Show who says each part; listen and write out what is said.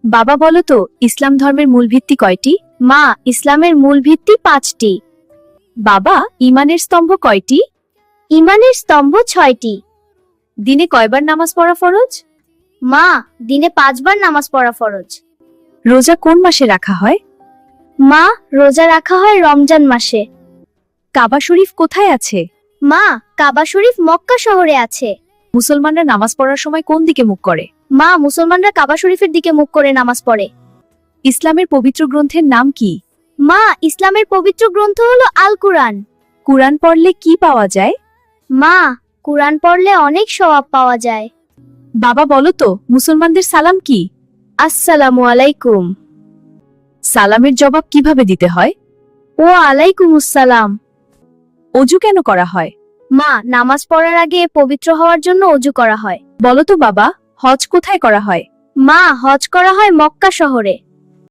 Speaker 1: বাবা বলো তো, ইসলাম ধর্মের মূল ভিত্তি কয়টি?
Speaker 2: মা, ইসলামের মূল ভিত্তি 5টি।
Speaker 1: বাবা, ঈমানের স্তম্ভ কয়টি?
Speaker 2: ঈমানের স্তম্ভ 6টি।
Speaker 1: দিনে কয়বার নামাজ পড়া ফরজ?
Speaker 2: মা, দিনে 5 বার নামাজ পড়া ফরজ।
Speaker 1: রোজা কোন মাসে রাখা হয়?
Speaker 2: মা, রোজা রাখা হয় রমজান মাসে।
Speaker 1: কাবা শরীফ কোথায় আছে?
Speaker 2: মা, কাবা শরীফ মক্কা শহরে আছে।
Speaker 1: মুসলমানরা নামাজ পড়ার সময় কোন দিকে মুখ করে?
Speaker 2: মা, মুসলমানরা কাবা শরীফের দিকে মুখ করে নামাজ পড়ে।
Speaker 1: ইসলামের পবিত্র গ্রন্থের নাম কি?
Speaker 2: মা, ইসলামের পবিত্র গ্রন্থ হলো আল কুরআন।
Speaker 1: কুরআন পড়লে কি পাওয়া যায়?
Speaker 2: মা, কুরআন পড়লে অনেক সওয়াব পাওয়া যায়।
Speaker 1: বাবা বলো তো, মুসলমানদের সালাম কি?
Speaker 2: আসসালামু আলাইকুম।
Speaker 1: সালামের জবাব কিভাবে দিতে হয়?
Speaker 2: ও আলাইকুমুস সালাম।
Speaker 1: অজু কেন করা হয়?
Speaker 2: মা, নামাজ পড়ার আগে পবিত্র হওয়ার জন্য অজু করা হয়।
Speaker 1: বলো তো বাবা, হজ কোথায় করা হয়?
Speaker 2: মা, হজ করা হয় মক্কা শহরে।